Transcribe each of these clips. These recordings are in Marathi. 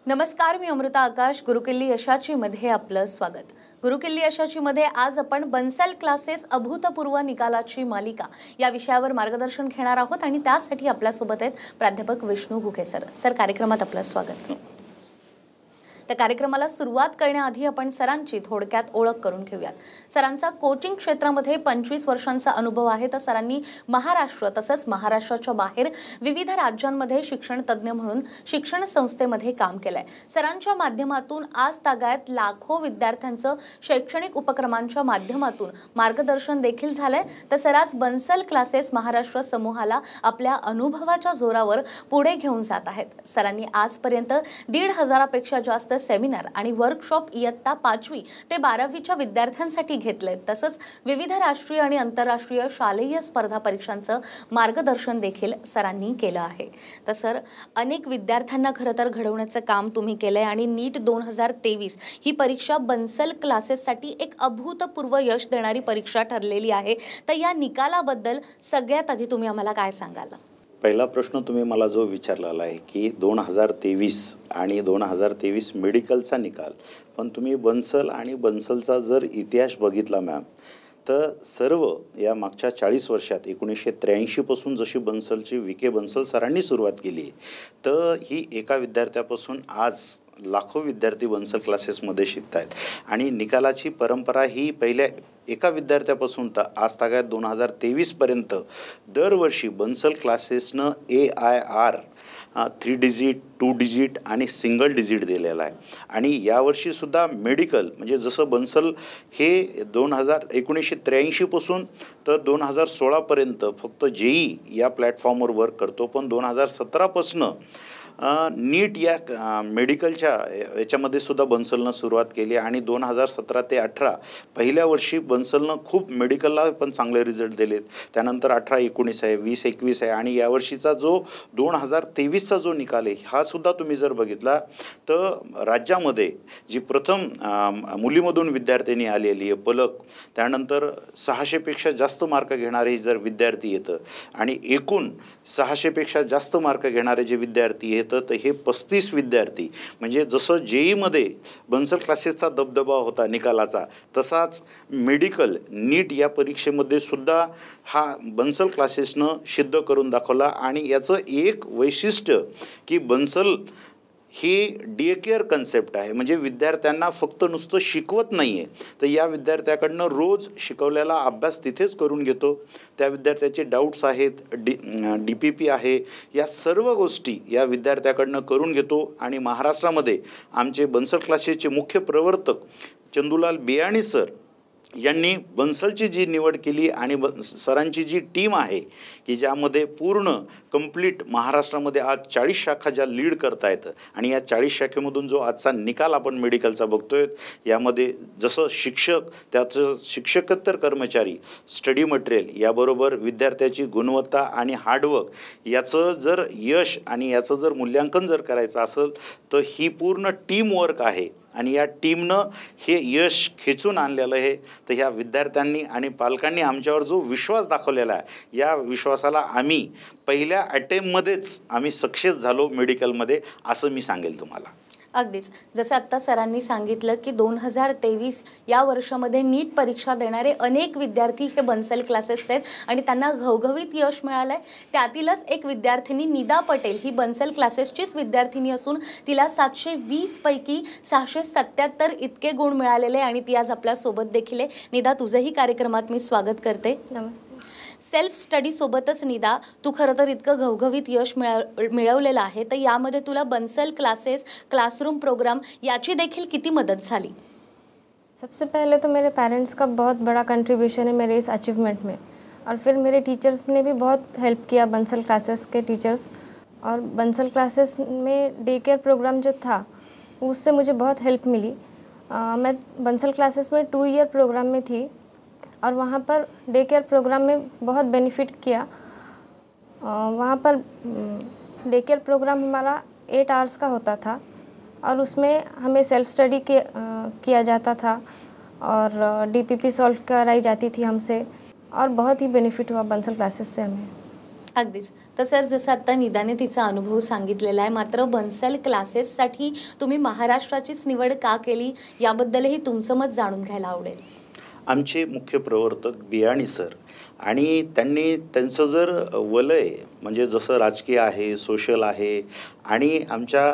नमस्कार, मी अमृता आकाश. गुरुकिल्ली यशाची मध्ये आपलं स्वागत. गुरुकिल्ली यशाची मध्ये आज आपण बन्सल क्लासेस अभूतपूर्व निकालाची मालिका या विषयावर मार्गदर्शन घेणार आहोत आणि त्यासाठी आपल्यासोबत आहेत प्राध्यापक विष्णू गुके सर. सर, कार्यक्रमात आपलं स्वागत. त्या कार्यक्रमाला सुरुवात करण्याआधी आपण सरांची थोडक्यात ओळख करून घेऊयात. सरांचा कोचिंग क्षेत्रामध्ये 25 वर्षांचा अनुभव आहे. तर सरांनी महाराष्ट्र तसंच महाराष्ट्राच्या बाहेर विविध राज्यांमध्ये शिक्षण तज्ज्ञ म्हणून शिक्षण संस्थेमध्ये काम केलंय. सरांच्या माध्यमातून आज तागायत लाखो विद्यार्थ्यांचं शैक्षणिक उपक्रमांच्या माध्यमातून मार्गदर्शन देखील झालंय. तर सराज बन्सल क्लासेस महाराष्ट्र समूहाला आपल्या अनुभवाच्या जोरावर पुढे घेऊन जात आहेत. सरांनी आजपर्यंत 1,500 पेक्षा जास्त सेमिनार आणि वर्कशॉप इयत्ता 5वी ते 12वीच्या विद्यार्थ्यांसाठी घेतले. तसंच विविध राष्ट्रीय आणि आंतरराष्ट्रीय शालेय स्पर्धा परीक्षांचं मार्गदर्शन देखील सरांनी केलं आहे. तर सर, अनेक विद्यार्थ्यांना खरं तर घडवण्याचं काम तुम्ही केलंय आणि नीट 2023 ही परीक्षा बन्सल क्लासेससाठी एक अभूतपूर्व यश देणारी परीक्षा ठरलेली आहे. तर या निकालाबद्दल सगळ्यात आधी तुम्ही आम्हाला काय सांगाल? पहिला प्रश्न तुम्ही मला जो विचारलेला आहे की 2023 आणि 2023 मेडिकलचा निकाल, पण तुम्ही बन्सल आणि बन्सलचा जर इतिहास बघितला मॅम, तर सर्व या मागच्या 40 वर्षात 1983 पासून जशी बन्सलची विके बन्सल सरांनी सुरुवात केली, तर ही एका विद्यार्थ्यापासून आज लाखो विद्यार्थी बन्सल क्लासेसमध्ये शिकत आहेत. आणि निकालाची परंपरा ही पहिल्या एका विद्यार्थ्यापासून तर आज तागायत 2023 पर्यंत दरवर्षी बन्सल क्लासेसनं AIR 3 डिजिट, 2 डिजिट आणि सिंगल डिजिट दिलेला आहे. आणि यावर्षीसुद्धा मेडिकल म्हणजे जसं बन्सल हे 1983 पासून तर 2016 पर्यंत फक्त JEE या प्लॅटफॉर्मवर वर्क करतो, पण 2017 पासून नीट या मेडिकलच्या याच्यामध्ये सुद्धा बन्सलनं सुरुवात केली. आणि 2017 ते 18 पहिल्या वर्षी बन्सलनं खूप मेडिकलला पण चांगले रिझल्ट दिलेत. त्यानंतर 18-19 आहे, 20-21 आहे आणि यावर्षीचा जो 2023चा जो निकाल आहे हा सुद्धा तुम्ही जर बघितला तर राज्यामध्ये जी प्रथम मुलीमधून विद्यार्थिनी आलेली आहे पलक, त्यानंतर 600पेक्षा जास्त मार्क घेणारे जर विद्यार्थी येतं आणि एकूण 600पेक्षा जास्त मार्क घेणारे जे विद्यार्थी येतं तर हे 35 विद्यार्थी, म्हणजे जसं JEEमध्ये बन्सल क्लासेसचा दबदबा होता निकालाचा, तसाच मेडिकल नीट या परीक्षेमध्ये सुद्धा हा बन्सल क्लासेसनं सिद्ध करून दाखवला. आणि याचं एक वैशिष्ट्य की बन्सल ही डे केअर कन्सेप्ट आहे, म्हणजे विद्यार्थ्यांना फक्त नुसतं शिकवत नाही आहे, तर या विद्यार्थ्याकडनं रोज शिकवलेला अभ्यास तिथेच करून घेतो. त्या विद्यार्थ्याचे डाऊट्स आहेत, DPP आहे, या सर्व गोष्टी या विद्यार्थ्याकडनं करून घेतो. आणि महाराष्ट्रामध्ये आमचे बन्सल क्लासेसचे मुख्य प्रवर्तक चंदूलाल बियाणी सर यांनी बन्सलची जी निवड केली आणि सरांची जी टीम आहे की ज्यामध्ये पूर्ण कंप्लीट महाराष्ट्रामध्ये आज 40 शाखा ज्या लीड करता येतं आणि या 40 शाखेमधून जो आजचा निकाल आपण मेडिकलचा बघतोय, यामध्ये जसं शिक्षक, त्याचं शिक्षकेतर कर्मचारी, स्टडी मटेरियल, याबरोबर विद्यार्थ्याची गुणवत्ता आणि हार्डवर्क याचं जर यश आणि याचं जर मूल्यांकन जर करायचं असेल तर ही पूर्ण टीमवर्क आहे. आणि या टीमनं हे यश खेचून आणलेलं आहे. तर ह्या विद्यार्थ्यांनी आणि पालकांनी आमच्यावर जो विश्वास दाखवलेला आहे, या विश्वासाला आम्ही पहिल्या अटेम्प्टमध्येच आम्ही सक्सेस झालो मेडिकलमध्ये, असं मी सांगेल तुम्हाला. अगदीच जसं आत्ता सरांनी सांगितलं की 2023 या वर्षामध्ये नीट परीक्षा देणारे अनेक विद्यार्थी हे बन्सल क्लासेस आहेत आणि त्यांना घवघवीत यश मिळालंय. त्यातीलच एक विद्यार्थिनी निदा पटेल ही बन्सल क्लासेसचीच विद्यार्थिनी असून तिला 720 पैकी 677 इतके गुण मिळालेले आणि ती आज आपल्यासोबत देखील आहे. निदा, तुझंही कार्यक्रमात मी स्वागत करते. नमस्ते. सेल्फ स्टडी सोबतच निदा, तू खरं तर इतकं घवघवीत यश मिळवलेलं आहे, तर यामध्ये तुला बन्सल क्लासेस, क्लासरूम प्रोग्राम याची देखील किती मदत झाली? सबसे पहले तो मेरे पेरेंट्स का बहुत बड़ा कंट्रीब्यूशन है मेरे इस अचीवमेंट में, और फिर मेरे टीचर्स ने भी बहुत हेल्प किया, बन्सल क्लासेस के टीचर्स. और बन्सल क्लासेस में डे केयर प्रोग्राम जो था उससे मुझे बहुत हेल्प मिली. मैं बन्सल क्लासेस में 2 ईयर प्रोग्राम में थी और वहाँ पर डे केयर प्रोग्राम में बहुत बेनिफिट किया. वहाँ पर डे केयर प्रोग्राम हमारा 8 आवर्स का होता था और उसमें हमें सेल्फ स्टडी किया जाता था और DPP सॉल्व कराई जाती थी हमसे, और बहुत ही बेनिफिट हुआ बन्सल क्लासेस से हमें. अगदीच. तर सर, जसं आता निदाने तिचा अनुभव सांगितलेला आहे, मात्र बन्सल क्लासेससाठी तुम्ही महाराष्ट्राचीच निवड का केली याबद्दलही तुमचं मत जाणून घ्यायला आवडेल. आमचे मुख्य प्रवर्तक बियाणी सर आणि त्यांनी त्यांचं जर वलय म्हणजे जसं राजकीय आहे, सोशल आहे आणि आमच्या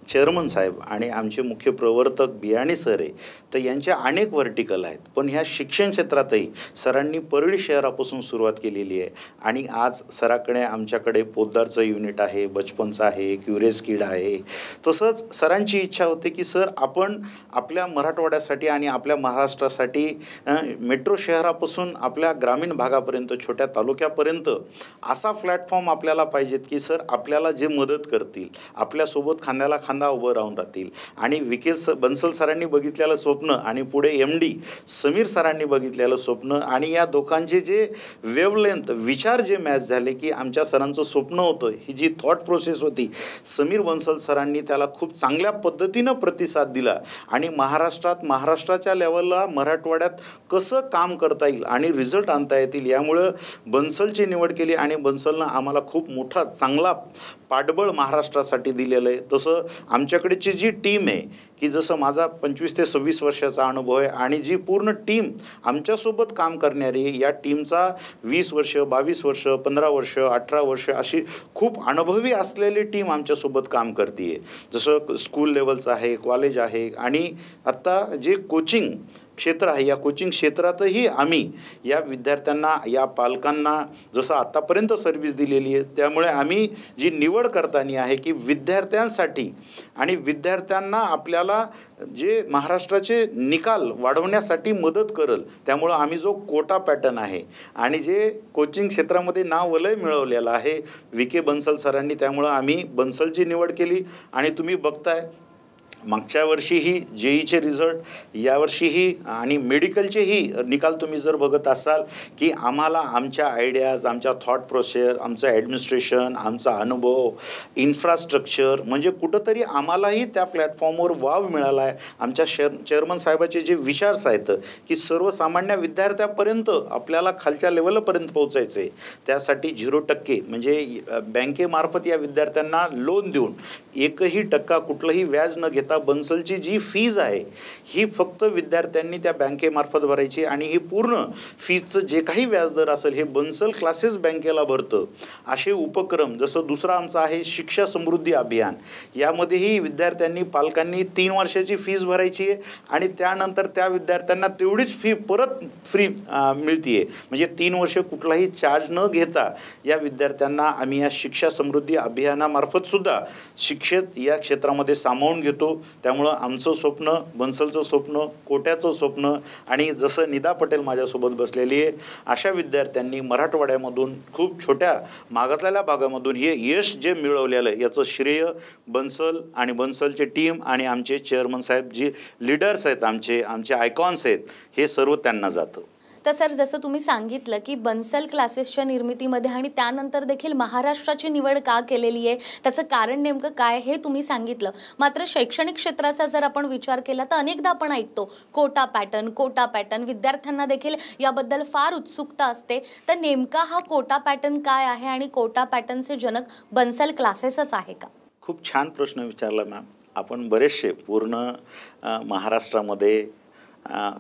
चेअरमन साहेब आणि आमचे मुख्य प्रवर्तक बियाणी सर आहे, तर यांच्या अनेक व्हर्टिकल आहेत. पण ह्या शिक्षण क्षेत्रातही सरांनी परळी शहरापासून सुरुवात केलेली आहे आणि आज सराकडे आमच्याकडे पोद्दारचं युनिट आहे, बचपनचं आहे, क्युरेस किड आहे. तसंच सरांची इच्छा होते की सर आपण आपल्या मराठवाड्यासाठी आणि आपल्या महाराष्ट्रासाठी मेट्रो शहरापासून आपल्या ग्रामीण भागापर्यंत, छोट्या तालुक्यापर्यंत असा प्लॅटफॉर्म आपल्याला पाहिजेत की सर आपल्याला जे मदत करतील, आपल्यासोबत खांद्याला खांदा उभं राहून राहतील. आणि बन्सल सरांनी बघितलेलं स्वप्न आणि पुढे MD समीर सरांनी बघितलेलं स्वप्न आणि या दोघांचे जे वेवलेंथ विचार जे मॅच झाले की आमच्या सरांचं स्वप्न होतं, ही जी थॉट प्रोसेस होती, समीर बन्सल सरांनी त्याला खूप चांगल्या पद्धतीनं प्रतिसाद दिला आणि महाराष्ट्राच्या लेवलला मराठवाड्यात कसं काम करता येईल आणि रिझल्ट आणता येतील यामुळं बन्सलची निवड केली आणि बन्सलनं आम्हाला खूप मोठा चांगला पाठबळ महाराष्ट्रासाठी दिलेलं आहे. तसं आमच्याकडची जी टीम आहे की जसं माझा 25 ते 26 वर्षाचा अनुभव आहे आणि जी पूर्ण टीम आमच्यासोबत काम करणारी, या टीमचा 20 वर्ष, 22 वर्ष, 15 वर्ष, 18 वर्ष अशी खूप अनुभवी असलेली टीम आमच्यासोबत काम करते आहे. जसं स्कूल लेवलचं आहे, कॉलेज आहे आणि आत्ता जे कोचिंग क्षेत्र आहे, या कोचिंग क्षेत्रातही आम्ही या विद्यार्थ्यांना, या पालकांना जसं आत्तापर्यंत सर्व्हिस दिलेली आहे. त्यामुळे आम्ही जी निवड करताना आहे की विद्यार्थ्यांसाठी आणि विद्यार्थ्यांना आपल्याला जे महाराष्ट्राचे निकाल वाढवण्यासाठी मदत करेल, त्यामुळं आम्ही जो कोटा पॅटर्न आहे आणि जे कोचिंग क्षेत्रामध्ये नाव वलय मिळवलेलं आहे विके बन्सल सरांनी, त्यामुळं आम्ही बन्सलची निवड केली. आणि तुम्ही बघताय मागच्या वर्षीही JEEचे रिझल्ट, यावर्षीही आणि मेडिकलचेही निकाल तुम्ही जर बघत असाल की आम्हाला आमच्या आयडियाज, आमच्या थॉट प्रोसेस, आमचं ॲडमिनिस्ट्रेशन, आमचा अनुभव, इन्फ्रास्ट्रक्चर म्हणजे कुठंतरी आम्हालाही त्या प्लॅटफॉर्मवर वाव मिळाला आहे. आमच्या चेअरमन साहेबाचे जे विचार्स आहेत की सर्वसामान्य विद्यार्थ्यापर्यंत आपल्याला खालच्या लेवलपर्यंत पोहोचायचं आहे, त्यासाठी 0% म्हणजे बँकेमार्फत या विद्यार्थ्यांना लोन देऊन 1% कुठलंही व्याज न घेता बन्सलची जी फीज आहे ही फक्त विद्यार्थ्यांनी त्या बँकेमार्फत भरायची आणि ही पूर्ण फीजचं जे काही व्याजदर असेल हे बन्सल क्लासेस बँकेला भरतं. असे उपक्रम जसं दुसरा आमचा आहे शिक्षा समृद्धी अभियान, यामध्येही विद्यार्थ्यांनी, पालकांनी 3 वर्षाची फीज भरायची आहे आणि त्यानंतर त्या विद्यार्थ्यांना तेवढीच फी परत फ्री मिळते. म्हणजे 3 वर्ष कुठलाही चार्ज न घेता या विद्यार्थ्यांना आम्ही या शिक्षा समृद्धी अभियानामार्फत सुद्धा शिक्षित या क्षेत्रामध्ये सामावून घेतो. त्यामुळं आमचं स्वप्न, बन्सलचं स्वप्न, कोट्याचं स्वप्न आणि जसं निदा पटेल माझ्यासोबत बसलेली आहे, अशा विद्यार्थ्यांनी मराठवाड्यामधून खूप छोट्या मागासलेल्या भागामधून हे यश जे मिळवलेलं आहे याचं श्रेय बन्सल आणि बन्सलचे टीम आणि आमचे चेअरमन साहेब, जी लीडर्स आहेत, आमचे आयकॉन्स आहेत, हे सर्व त्यांना जातं. तर सर, जसं तुम्ही सांगितलं की बन्सल क्लासेसच्या निर्मितीमध्ये आणि त्यानंतर देखील महाराष्ट्राची निवड का केलेली आहे, त्याचं कारण नेमकं काय हे तुम्ही सांगितलं. मात्र शैक्षणिक क्षेत्राचा जर आपण विचार केला तर अनेकदा आपण ऐकतो कोटा पॅटर्न, विद्यार्थ्यांना देखील याबद्दल फार उत्सुकता असते. तर नेमका हा कोटा पॅटर्न काय आहे आणि कोटा पॅटर्नचे जनक बन्सल क्लासेसच आहे का? खूप छान प्रश्न विचारला मॅम. आपण बरेचसे पूर्ण महाराष्ट्रामध्ये,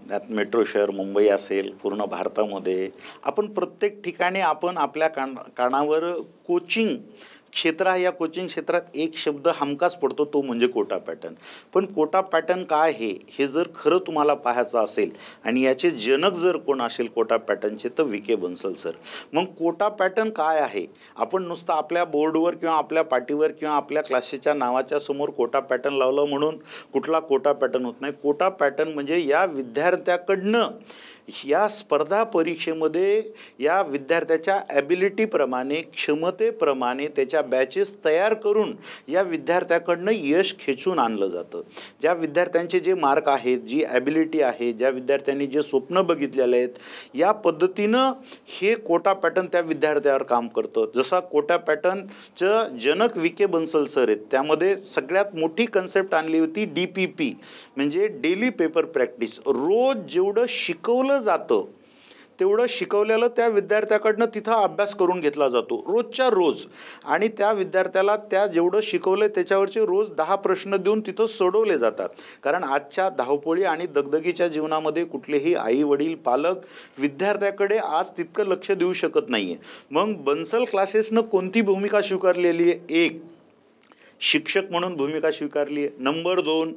त्यात मेट्रो शहर मुंबई असेल, पूर्ण भारतामध्ये आपण प्रत्येक ठिकाणी आपण आपल्या कानावर कोचिंग क्षेत्र, या कोचिंग क्षेत्रात एक शब्द हमखास पडतो, तो म्हणजे कोटा पॅटर्न. पण कोटा पॅटर्न काय आहे हे जर खरं तुम्हाला पाहायचं असेल आणि याचे जनक जर कोण असेल कोटा पॅटर्नचे, तर विके बन्सल सर. मग कोटा पॅटर्न काय आहे? आपण नुसतं आपल्या बोर्डवर किंवा आपल्या पाटीवर किंवा आपल्या क्लासेसच्या नावाच्या समोर कोटा पॅटर्न लावलं म्हणून कुठला कोटा पॅटर्न होत नाही. कोटा पॅटर्न म्हणजे या विद्यार्थ्याकडनं या स्पर्धा परीक्षेमध्ये या विद्यार्थ्याच्या ॲबिलिटीप्रमाणे, क्षमतेप्रमाणे त्याच्या बॅचेस तयार करून या विद्यार्थ्याकडनं यश खेचून आणलं जातं. ज्या विद्यार्थ्यांचे जे मार्क आहेत, जी ॲबिलिटी आहे, ज्या विद्यार्थ्यांनी जे स्वप्न बघितलेले आहेत, या पद्धतीनं हे कोटा पॅटर्न त्या विद्यार्थ्यावर काम करतं. जसा कोटा पॅटर्नचं जनक विके बन्सल सर आहेत, त्यामध्ये सगळ्यात मोठी कन्सेप्ट आणली होती DPP म्हणजे डेली पेपर प्रॅक्टिस. रोज जेवढं शिकवलं जातं तेवढं शिकवलेलं त्या विद्यार्थ्याकडनं तिथं अभ्यास करून घेतला जातो रोजच्या रोज, आणि त्या विद्यार्थ्याला त्या जेवढं शिकवलं त्याच्यावरचे रोज 10 प्रश्न देऊन तिथं सोडवले जातात. कारण आजच्या धावपळी आणि दगदगीच्या जीवनामध्ये कुठलेही आई वडील पालक विद्यार्थ्याकडे आज तितकं लक्ष देऊ शकत नाही आहे. मग बन्सल क्लासेसनं कोणती भूमिका स्वीकारलेली आहे? एक, शिक्षक म्हणून भूमिका स्वीकारली आहे. नंबर 2,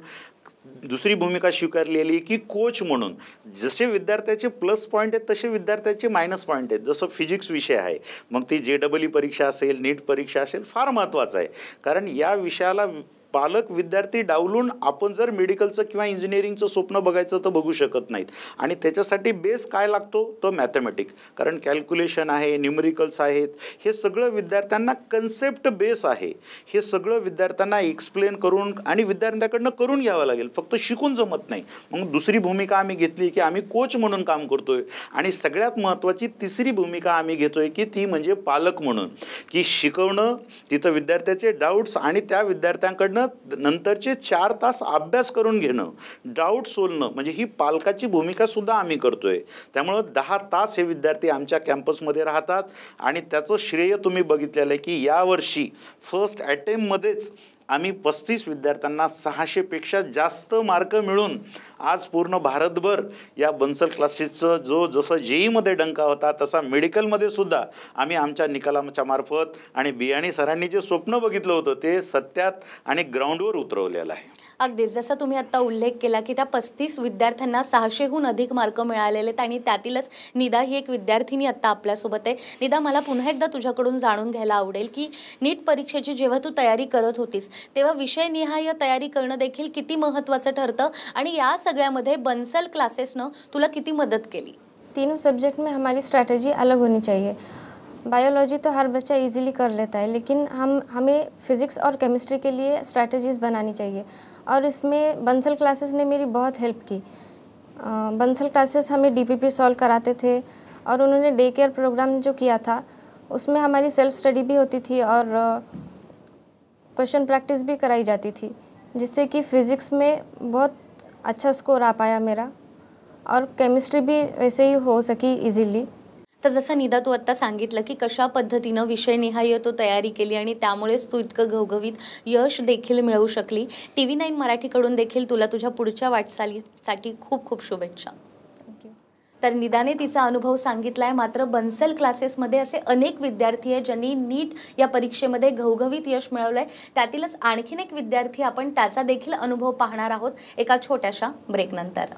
दुसरी भूमिका स्वीकारलेली की कोच म्हणून. जसे विद्यार्थ्याचे प्लस पॉईंट आहेत तसे विद्यार्थ्याचे मायनस पॉईंट आहेत. जसं फिजिक्स विषय आहे, मग ती JEE परीक्षा असेल, नीट परीक्षा असेल, फार महत्त्वाचं आहे. कारण या विषयाला पालक विद्यार्थी डावलून आपण जर मेडिकलचं किंवा इंजिनिअरिंगचं स्वप्न बघायचं तर बघू शकत नाहीत. आणि त्याच्यासाठी बेस काय लागतो? तो मॅथमॅटिक्स. कारण कॅल्क्युलेशन आहे, न्यूमरिकल्स आहेत, हे सगळं विद्यार्थ्यांना कन्सेप्ट बेस आहे. हे सगळं विद्यार्थ्यांना एक्सप्लेन करून आणि विद्यार्थ्यांकडनं करून घ्यावं लागेल, फक्त शिकून जमत नाही. मग दुसरी भूमिका आम्ही घेतली की आम्ही कोच म्हणून काम करतोय. आणि सगळ्यात महत्त्वाची तिसरी भूमिका आम्ही घेतोय की ती म्हणजे पालक म्हणून, की शिकवणं, तिथं विद्यार्थ्याचे डाऊट्स आणि त्या विद्यार्थ्यांकडनं नंतरचे 4 तास अभ्यास करून घेणं, डाऊट सोडणं, म्हणजे ही पालकाची भूमिका सुद्धा आम्ही करतोय. त्यामुळं 10 तास हे विद्यार्थी आमच्या कॅम्पसमध्ये राहतात. आणि त्याचं श्रेय तुम्ही बघितलेलं आहे की यावर्षी फर्स्ट अटेम्प्टमध्येच आम्ही 35 विद्यार्थ्यांना 600पेक्षा जास्त मार्क मिळून आज पूर्ण भारतभर या बन्सल क्लासेसचं जसं JEEमध्ये डंका होता तसा मेडिकलमध्ये सुद्धा आम्ही आमच्या निकालाच्या मार्फत आणि बियाणी सरांनी जे स्वप्न बघितलं होतं ते सत्यात आणि ग्राउंडवर उतरवलेलं आहे. अगदीच जसं तुम्ही आता उल्लेख केला की त्या 35 विद्यार्थ्यांना 600हून अधिक मार्क मिळालेले आहेत आणि त्यातीलच निदा ही एक विद्यार्थिनी आता आपल्यासोबत आहे. निदा, मला पुन्हा एकदा तुझ्याकडून जाणून घ्यायला आवडेल की नीट परीक्षेची जेव्हा तू तयारी करत होतीस तेव्हा विषयनिहाय तयारी करणं देखील किती महत्त्वाचं ठरतं आणि या सगळ्यामध्ये बन्सल क्लासेसनं तुला किती मदत केली? तीनों सब्जेक्ट में हमारी स्ट्रैटेजी अलग होनी चाहिए. बायोलॉजी तो हर बच्चा इजीली कर लेता है, लेकिन हमें फिज़िक्स और केमिस्ट्री के लिए स्ट्रैटेजीज़ बनानी चाहिए. और इसमें बन्सल क्लासेस ने मेरी बहुत हेल्प की. बन्सल क्लासेस हमें DPP सॉल्व कराते थे और उन्होंने डे केयर प्रोग्राम जो किया था उसमें हमारी सेल्फ स्टडी भी होती थी और क्वेश्चन प्रैक्टिस भी कराई जाती थी, जिससे कि फ़िज़िक्स में बहुत अच्छा स्कोर आ पाया मेरा और केमिस्ट्री भी वैसे ही हो सकी इजीली. तर जसं निदा तू आत्ता सांगितलं की कशा पद्धतीनं विषयनिहाय तू तयारी केली आणि त्यामुळेच तू इतकं घवघवीत यश देखील मिळवू शकली. TV9 मराठीकडून देखील तुला तुझ्या पुढच्या वाटचालीसाठी खूप खूप शुभेच्छा. तर निदाने तिचा अनुभव सांगितला आहे. मात्र बन्सल क्लासेसमध्ये असे अनेक विद्यार्थी आहेत ज्यांनी नीट या परीक्षेमध्ये घवघवीत यश मिळवलं आहे. त्यातीलच आणखीन एक विद्यार्थी, आपण त्याचा देखील अनुभव पाहणार आहोत एका छोट्याशा ब्रेकनंतर.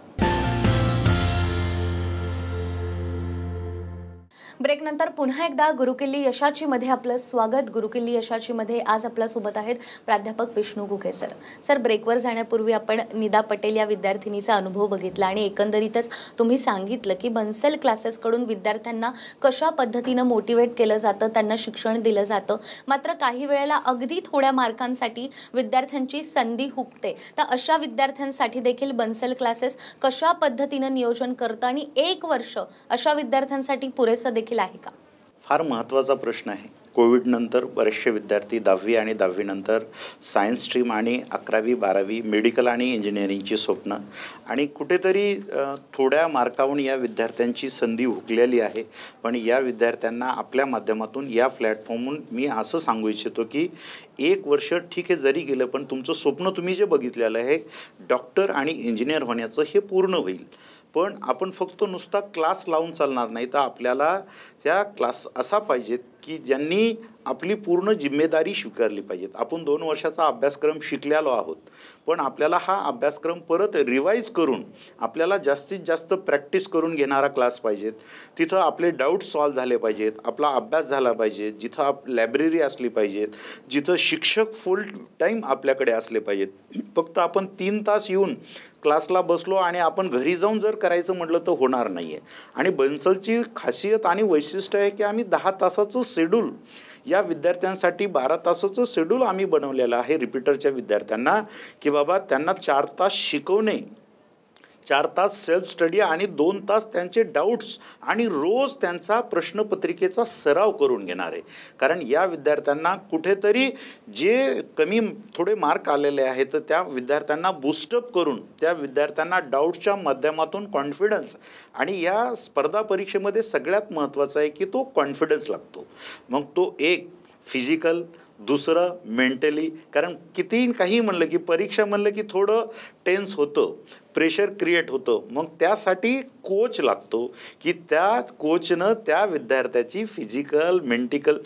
ब्रेकनंतर पुन्हा एकदा गुरुकिल्ली यशाची मध्ये आपलं स्वागत. गुरुकिल्ली यशाची मध्ये आज आपल्यासोबत आहेत प्राध्यापक विष्णू घुगे सर. सर, ब्रेकवर जाण्यापूर्वी आपण निदा पटेल या विद्यार्थिनीचा अनुभव बघितला आणि एकंदरीतच तुम्ही सांगितलं की बन्सल क्लासेसकडून विद्यार्थ्यांना कशा पद्धतीनं मोटिवेट केलं जातं, त्यांना शिक्षण दिलं जातं. मात्र काही वेळेला अगदी थोड्या मार्कांसाठी विद्यार्थ्यांची संधी हुकते. तर अशा विद्यार्थ्यांसाठी देखील बन्सल क्लासेस कशा पद्धतीनं नियोजन करतं आणि 1 वर्ष अशा विद्यार्थ्यांसाठी पुरेसं देखील आहे का? फार महत्त्वाचा प्रश्न आहे. कोविड नंतर बरेचसे विद्यार्थी 10वी आणि 10वी नंतर सायन्स स्ट्रीम आणि 11वी 12वी मेडिकल आणि इंजिनिअरिंगची स्वप्न आणि कुठेतरी थोड्या मार्कावरून या विद्यार्थ्यांची संधी हुकलेली आहे. पण या विद्यार्थ्यांना आपल्या माध्यमातून या प्लॅटफॉर्मवरून मी असं सांगू इच्छितो की 1 वर्ष ठीक आहे जरी गेलं पण तुमचं स्वप्न तुम्ही जे बघितलेलं आहे डॉक्टर आणि इंजिनियर होण्याचं हे पूर्ण होईल. पण आपण फक्त नुसता क्लास लावून चालणार नाही, तर आपल्याला त्या क्लास असा पाहिजेत की ज्यांनी आपली पूर्ण जिम्मेदारी स्वीकारली पाहिजेत. आपण 2 वर्षाचा अभ्यासक्रम शिकलेलो आहोत, पण आपल्याला हा अभ्यासक्रम परत रिवाईज करून आपल्याला जास्तीत जास्त प्रॅक्टिस करून घेणारा क्लास पाहिजेत. तिथं आपले डाऊट्स सॉल्व झाले पाहिजेत, आपला अभ्यास झाला पाहिजे, जिथं लायब्ररी असली पाहिजेत, जिथं शिक्षक फुल टाईम आपल्याकडे असले पाहिजेत. फक्त आपण 3 तास येऊन क्लासला बसलो आणि आपण घरी जाऊन जर करायचं म्हटलं तर होणार नाही आहे. आणि बन्सलची खासियत आणि वैशिष्ट्य आहे की आम्ही 10 तासाचं शेड्यूल या विद्यार्थ्यांसाठी 12 तासाचं शेड्यूल आम्ही बनवलेलं आहे रिपीटरच्या विद्यार्थ्यांना, की बाबा त्यांना 4 तास शिकवणे 4 तास सेल्फ स्टडी आणि 2 तास त्यांचे डाऊट्स आणि रोज त्यांचा प्रश्नपत्रिकेचा सराव करून घेणार आहे. कारण या विद्यार्थ्यांना कुठेतरी जे कमी थोडे मार्क आलेले आहेत तर त्या विद्यार्थ्यांना बूस्टअप करून त्या विद्यार्थ्यांना डाऊट्सच्या माध्यमातून कॉन्फिडन्स, आणि या स्पर्धा परीक्षेमध्ये सगळ्यात महत्त्वाचं आहे की तो कॉन्फिडन्स लागतो. मग तो एक फिजिकल, दुसरं मेंटली. कारण कितीही काही म्हणलं की परीक्षा म्हणलं की थोडं टेन्स होतं, प्रेशर क्रिएट होतं. मग त्यासाठी कोच लागतो की त्या कोचनं त्या विद्यार्थ्याची फिजिकल मेंटिकल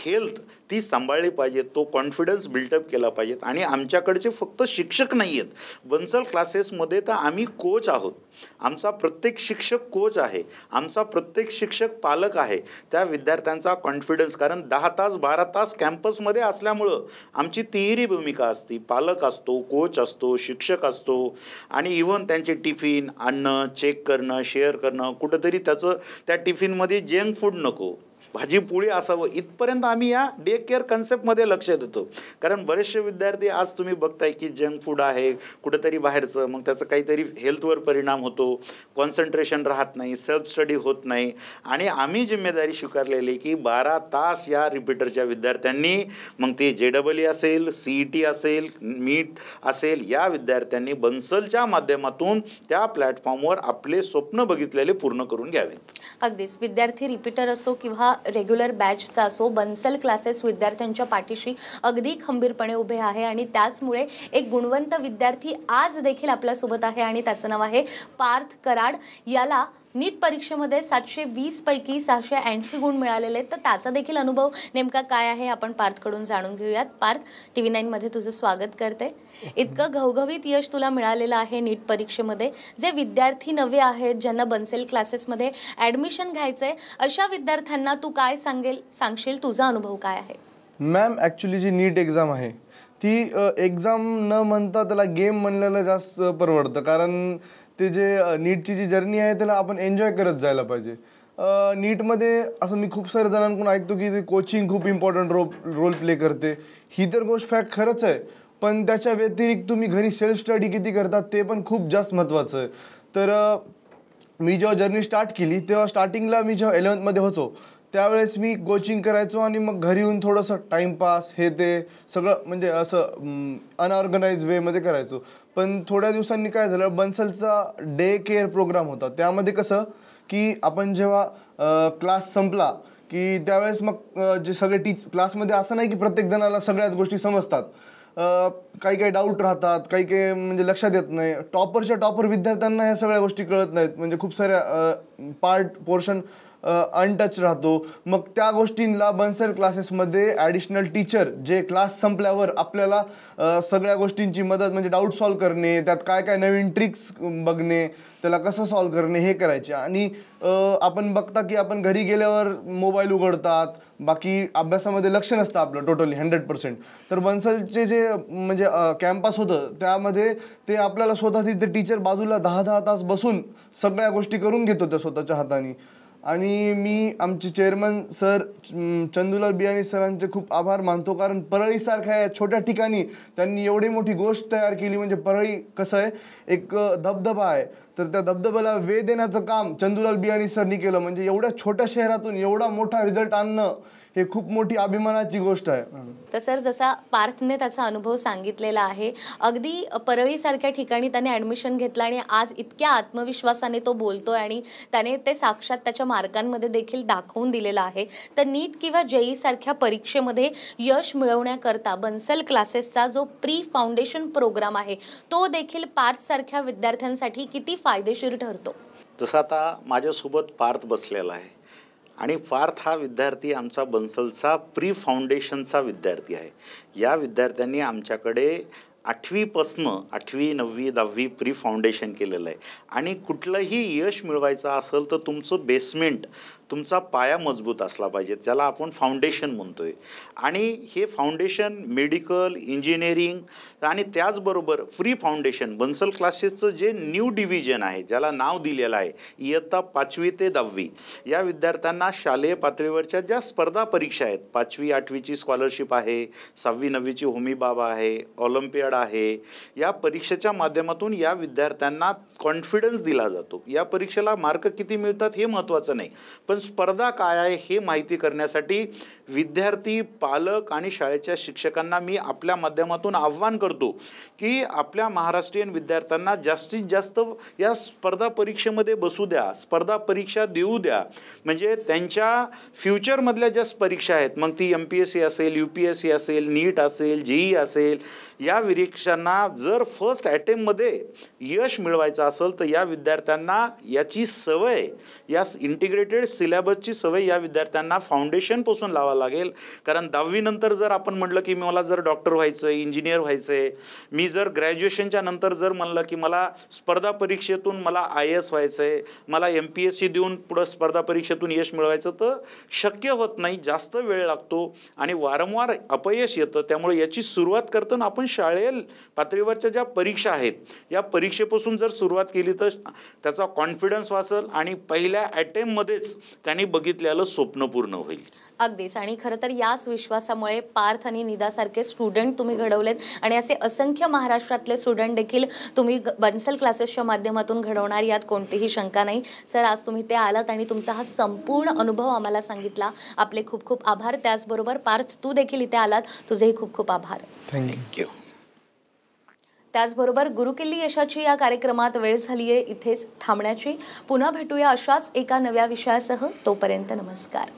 हेल्थ ती सांभाळली पाहिजे, तो कॉन्फिडन्स बिल्टअप केला पाहिजेत. आणि आमच्याकडचे फक्त शिक्षक नाही आहेत, बन्सल क्लासेसमध्ये तर आम्ही कोच आहोत. आमचा प्रत्येक शिक्षक कोच आहे, आमचा प्रत्येक शिक्षक पालक आहे. त्या विद्यार्थ्यांचा कॉन्फिडन्स, कारण 10 तास 12 तास कॅम्पसमध्ये असल्यामुळं आमची तिहेरी भूमिका असते. पालक असतो, कोच असतो, शिक्षक असतो, आणि इव्हन त्यांचे टिफिन आणणं, चेक करणं, शेअर करणं. कुठंतरी त्याचं त्या टिफिनमध्ये जंक फूड नको, भाजी पोळी असावं, इथपर्यंत आम्ही या डे केअर कन्सेप्टमध्ये लक्ष देतो. कारण बरेचसे विद्यार्थी आज तुम्ही बघताय की जंक फूड आहे कुठंतरी बाहेरचं, मग त्याचं काहीतरी हेल्थवर परिणाम होतो, कॉन्सन्ट्रेशन राहत नाही, सेल्फ स्टडी होत नाही. आणि आम्ही जिम्मेदारी स्वीकारलेली की 12 तास या रिपीटरच्या विद्यार्थ्यांनी, मग ते JEE असेल, CET असेल, मीट असेल, या विद्यार्थ्यांनी बन्सलच्या माध्यमातून त्या प्लॅटफॉर्मवर आपले स्वप्न बघितलेले पूर्ण करून घ्यावेत. अगदीच. विद्यार्थी रिपीटर असो किंवा रेग्युलर बॅचचा असो, बन्सल क्लासेस विद्यार्थ्यांच्या पाठीशी अगदी खंबीरपणे उभे आहे. आणि त्याचमुळे एक गुणवंत विद्यार्थी आज देखील आपल्यासोबत आहे आणि त्याचं नाव आहे पार्थ कराड. याला नीट परीक्षेमध्ये 720 पैकी 680 गुण मिळालेले आहेत. तर त्याचा देखील अनुभव नेमका काय आहे आपण पार्थकडून जाणून घेऊयात. पार्थ, TV9 मध्ये तुझं स्वागत करते. इतकं घवघवीत यश तुला मिळालेलं आहे नीट परीक्षेमध्ये. जे विद्यार्थी नवे आहेत, ज्यांना बन्सल क्लासेसमध्ये ॲडमिशन घ्यायचं आहे, अशा विद्यार्थ्यांना तू काय सांगशील? तुझा अनुभव काय आहे? मॅम, ॲक्च्युली जी नीट एक्झाम आहे ती एक्झाम न म्हणता त्याला गेम म्हणलेलं जास्त परवडतं. कारण ते जे नीटची जी जर्नी आहे त्याला आपण एन्जॉय करत जायला पाहिजे. नीटमध्ये असं मी खूप साऱ्या जणांकडून ऐकतो की ते कोचिंग खूप इम्पॉर्टंट रोल प्ले करते. ही तर गोष्ट फॅक्ट खरंच आहे, पण त्याच्या व्यतिरिक्त तुम्ही घरी सेल्फ स्टडी किती करतात ते पण खूप जास्त महत्त्वाचं आहे. तर मी जेव्हा जर्नी स्टार्ट केली तेव्हा स्टार्टिंगला मी जेव्हा 11th मध्ये होतो त्यावेळेस मी कोचिंग करायचो आणि मग घरी येऊन थोडंसं टाईमपास हे ते सगळं म्हणजे असं अनऑर्गनाइज वेमध्ये करायचो. पण थोड्या दिवसांनी काय झालं, बन्सलचा डे केअर प्रोग्राम होता. त्यामध्ये कसं की आपण जेव्हा क्लास संपला की त्यावेळेस मग जे सगळे क्लासमध्ये असं नाही की प्रत्येक जणाला सगळ्याच गोष्टी समजतात. काही काही डाऊट राहतात, काही काही म्हणजे लक्षात येत नाही. टॉपर विद्यार्थ्यांना ह्या सगळ्या गोष्टी कळत नाहीत, म्हणजे खूप साऱ्या पोर्शन अनटच राहतो. मग त्या गोष्टींना बन्सल क्लासेसमध्ये ॲडिशनल टीचर जे क्लास संपल्यावर आपल्याला सगळ्या गोष्टींची मदत, म्हणजे डाऊट सॉल्व करणे, त्यात काय काय नवीन ट्रिक्स बघणे, त्याला कसं सॉल्व करणे हे करायचे. आणि आपण बघता की आपण घरी गेल्यावर मोबाईल उघडतात, बाकी अभ्यासामध्ये लक्ष नसतं आपलं टोटली 100%. तर बन्सलचे जे म्हणजे कॅम्पस होतं त्यामध्ये ते आपल्याला स्वतः तिथे टीचर बाजूला 10-10 तास बसून सगळ्या गोष्टी करून घेत होत्या स्वतःच्या हाताने. आणि मी आमचे चेअरमन सर चंदूलाल बियाणी सरांचे खूप आभार मानतो. कारण परळीसारख्या या छोट्या ठिकाणी त्यांनी एवढी मोठी गोष्ट तयार केली. म्हणजे परळी कसं आहे, एक धबधबा आहे, तर त्या धबधब्याला वेध देण्याचं काम चंदूलाल बियाणी सरनी केलं. म्हणजे एवढ्या छोट्या शहरातून एवढा मोठा रिझल्ट आणणं हे खूप मोठी अभिमानाची गोष्ट आहे. तर सर, जसा पार्थने त्याचा अनुभव सांगितलेला आहे, अगदी परळीसारख्या ठिकाणी त्याने ॲडमिशन घेतलं आणि आज इतक्या आत्मविश्वासाने तो बोलतोय आणि त्याने ते साक्षात त्याच्या मार्कांमध्ये देखील दाखवून दिलेलं आहे. तर नीट किंवा JEE सारख्या परीक्षेमध्ये यश मिळवण्याकरता बन्सल क्लासेसचा जो प्री फाउंडेशन प्रोग्राम आहे तो देखील पार्थसारख्या विद्यार्थ्यांसाठी किती फायदेशीर ठरतो? जसं आता माझ्यासोबत पार्थ बसलेला आहे आणि पार्थ हा विद्यार्थी आमचा बन्सलचा प्री फाउंडेशनचा विद्यार्थी आहे. या विद्यार्थ्यांनी आमच्याकडे 8वीपासनं 8वी 9वी 10वी प्री फाउंडेशन केलेलं आहे. आणि कुठलंही यश मिळवायचं असेल तर तुमचं बेसमेंट तुमचा पाया मजबूत असला पाहिजे, ज्याला आपण फाउंडेशन म्हणतोय. आणि हे फाउंडेशन मेडिकल, इंजिनिअरिंग आणि त्याचबरोबर फ्री फाउंडेशन बन्सल क्लासेसचं जे न्यू डिव्हिजन आहे, ज्याला नाव दिलेलं आहे इयत्ता 5वी ते 10वी, या विद्यार्थ्यांना शालेय पातळीवरच्या ज्या स्पर्धा परीक्षा आहेत, 5वी 8वीची स्कॉलरशिप आहे, 6वी 9वीची होमी बाबा आहे, ऑलिम्पियाड आहे, या परीक्षेच्या माध्यमातून या विद्यार्थ्यांना कॉन्फिडन्स दिला जातो. या परीक्षेला मार्क किती मिळतात हे महत्त्वाचं नाही, पण स्पर्धा काय आहे हे माहिती करण्यासाठी विद्यार्थी, पालक आणि शाळेच्या शिक्षकांना मी आपल्या माध्यमातून आव्हान करतो की आपल्या महाराष्ट्रीयन विद्यार्थ्यांना जास्तीत जास्त या स्पर्धा परीक्षेमध्ये बसू द्या, स्पर्धा परीक्षा देऊ द्या. म्हणजे त्यांच्या फ्युचरमधल्या ज्या परीक्षा आहेत, मग ती MPSC असेल, UPSC असेल, नीट असेल, JEE असेल, या परीक्षांना जर फर्स्ट अटेम्प्टमध्ये यश मिळवायचं असेल तर या विद्यार्थ्यांना याची सवय, या इंटिग्रेटेड सिलेबसची सवय या विद्यार्थ्यांना फाउंडेशनपासून लावावं लागेल. कारण 10वी नंतर जर आपण म्हटलं की मला जर डॉक्टर व्हायचं आहे, इंजिनियर व्हायचं आहे, मी जर ग्रॅज्युएशनच्या नंतर जर म्हणलं की मला स्पर्धा परीक्षेतून मला IAS व्हायचं आहे, मला MPSC देऊन पुढं स्पर्धा परीक्षेतून यश मिळवायचं, तर शक्य होत नाही, जास्त वेळ लागतो आणि वारंवार अपयश येतं. त्यामुळे याची सुरुवात करताना आपण शाळेय पातळीवरच्या ज्या परीक्षा आहेत या परीक्षेपासून जर सुरुवात केली तर त्याचा कॉन्फिडन्स वाचेल आणि पहिल्या अटेम्प्टमध्येच त्यांनी बघितलेलं स्वप्न पूर्ण होईल. अगदीच. आणि खरं तर याच विश्वासामुळे पार्थ आणि निदासारखे स्टुडंट तुम्ही घडवलेत आणि असे असंख्य महाराष्ट्रातले स्टुडंट देखील तुम्ही बन्सल क्लासेसच्या माध्यमातून घडवणार, यात कोणतीही शंका नाही. सर, आज तुम्ही ते आलात आणि तुमचा हा संपूर्ण अनुभव आम्हाला सांगितला. आपले खूप खूप आभार. त्याचबरोबर पार्थ, तू देखील इथे आलात, तुझेही खूप खूप आभार. थँक्यू. त्याचबरोबर गुरुकिल्ली यशाची या कार्यक्रमात वेळ झाली आहे इथेच थांबण्याची. पुन्हा भेटूया अशाच एका नव्या विषयासह. तोपर्यंत नमस्कार.